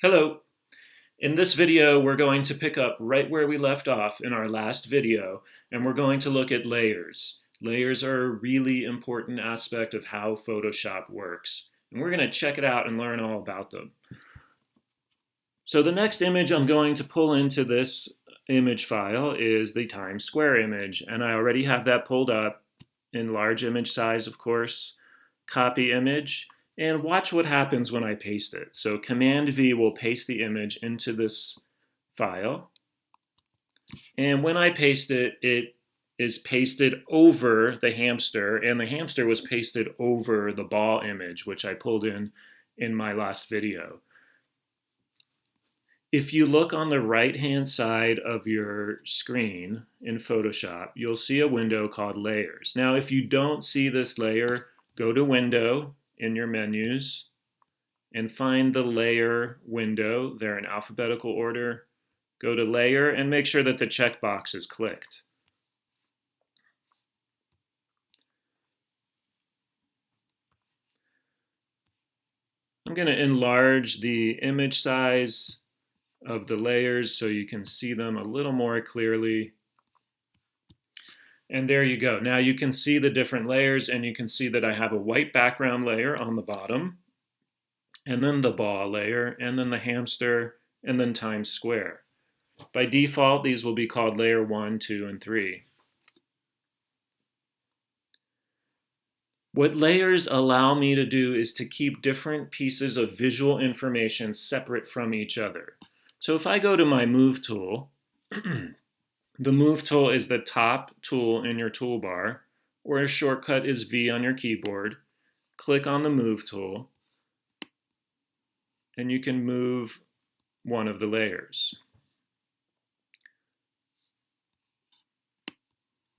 Hello. In this video, we're going to pick up right where we left off in our last video, and we're going to look at layers. Layers are a really important aspect of how Photoshop works, and we're going to check it out and learn all about them. So the next image I'm going to pull into this image file is the Times Square image, and I already have that pulled up in large image size, of course. Copy image. And watch what happens when I paste it. So Command V will paste the image into this file. And when I paste it, it is pasted over the hamster, and the hamster was pasted over the ball image, which I pulled in my last video. If you look on the right-hand side of your screen in Photoshop, you'll see a window called Layers. Now, if you don't see this layer, go to Window in your menus and find the layer window. They're in alphabetical order. Go to layer and make sure that the checkbox is clicked. I'm going to enlarge the image size of the layers so you can see them a little more clearly. And there you go. Now you can see the different layers, and you can see that I have a white background layer on the bottom, and then the ball layer, and then the hamster, and then Times Square. By default, these will be called layer 1, 2, and 3. What layers allow me to do is to keep different pieces of visual information separate from each other. So if I go to my Move tool, the Move tool is the top tool in your toolbar, or a shortcut is V on your keyboard. Click on the Move tool, and you can move one of the layers.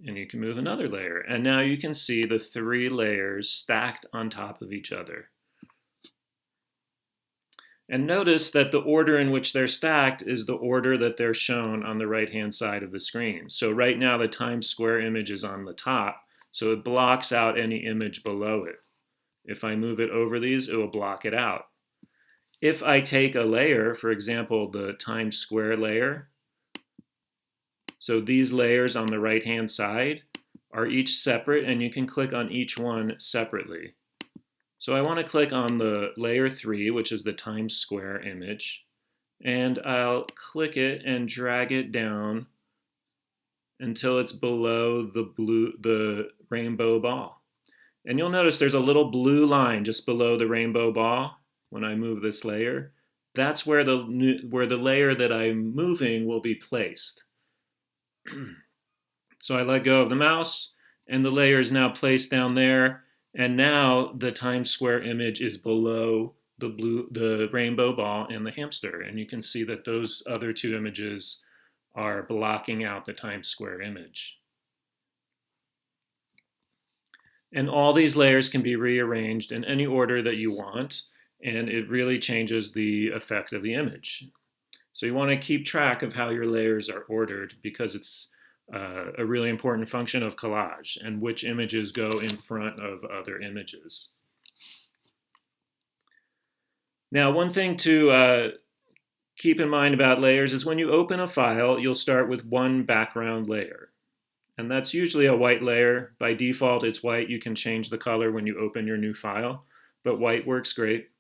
And you can move another layer. And now you can see the 3 layers stacked on top of each other. And notice that the order in which they're stacked is the order that they're shown on the right-hand side of the screen. So right now the Times Square image is on the top, so it blocks out any image below it. If I move it over these, it will block it out. If I take a layer, for example, the Times Square layer, so these layers on the right-hand side are each separate, and you can click on each one separately. So I want to click on the layer 3, which is the Times Square image, and I'll click it and drag it down until it's below the rainbow ball. And you'll notice there's a little blue line just below the rainbow ball when I move this layer. That's where the layer that I'm moving will be placed. So I let go of the mouse, and the layer is now placed down there. And now the Times Square image is below the rainbow ball and the hamster. And you can see that those other 2 images are blocking out the Times Square image. And all these layers can be rearranged in any order that you want, and it really changes the effect of the image. So you want to keep track of how your layers are ordered, because it's a really important function of collage, and which images go in front of other images. Now, one thing to keep in mind about layers is when you open a file, you'll start with one background layer. And that's usually a white layer. By default, it's white. You can change the color when you open your new file, but white works great.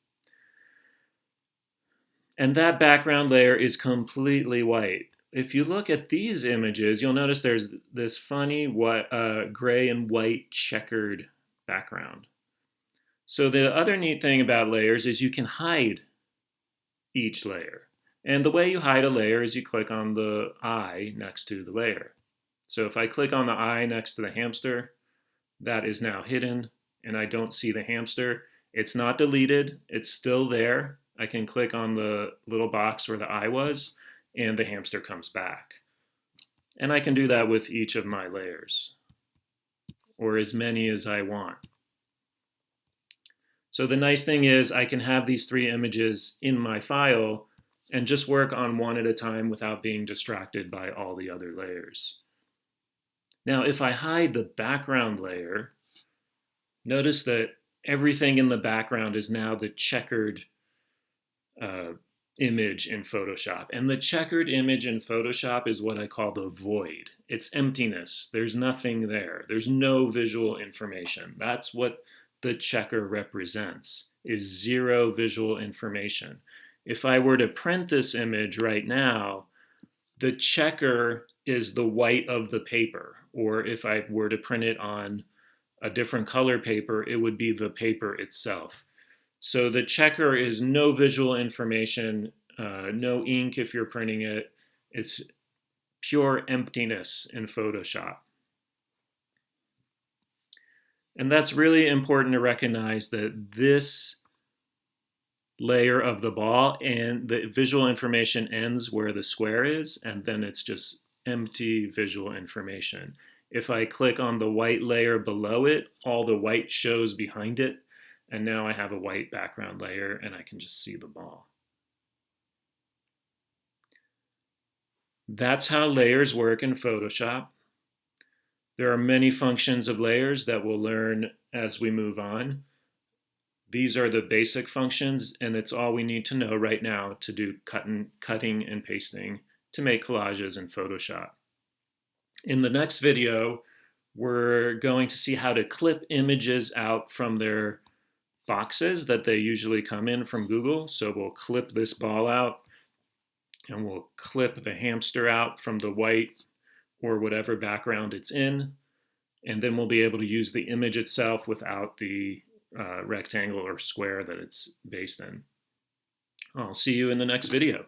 And that background layer is completely white. If you look at these images, you'll notice there's this funny gray and white checkered background. So the other neat thing about layers is you can hide each layer. And the way you hide a layer is you click on the eye next to the layer. So if I click on the eye next to the hamster, that is now hidden, and I don't see the hamster. It's not deleted, it's still there. I can click on the little box where the eye was, and the hamster comes back. And I can do that with each of my layers, or as many as I want. So the nice thing is I can have these 3 images in my file and just work on one at a time without being distracted by all the other layers. Now, if I hide the background layer, notice that everything in the background is now the checkered image in Photoshop. And the checkered image in Photoshop is what I call the void. It's emptiness. There's nothing there. There's no visual information. That's what the checker represents, is zero visual information. If I were to print this image right now, the checker is the white of the paper. Or if I were to print it on a different color paper, it would be the paper itself. So the checker is no visual information, no ink if you're printing it. It's pure emptiness in Photoshop. And that's really important to recognize, that this layer of the ball and the visual information ends where the square is, and then it's just empty visual information. If I click on the white layer below it, all the white shows behind it, and now I have a white background layer and I can just see the ball. That's how layers work in Photoshop. There are many functions of layers that we'll learn as we move on. These are the basic functions, and it's all we need to know right now to do cutting and pasting to make collages in Photoshop. In the next video, we're going to see how to clip images out from their boxes that they usually come in from Google. So we'll clip this ball out, and we'll clip the hamster out from the white or whatever background it's in, and then we'll be able to use the image itself without the rectangle or square that it's based in. I'll see you in the next video.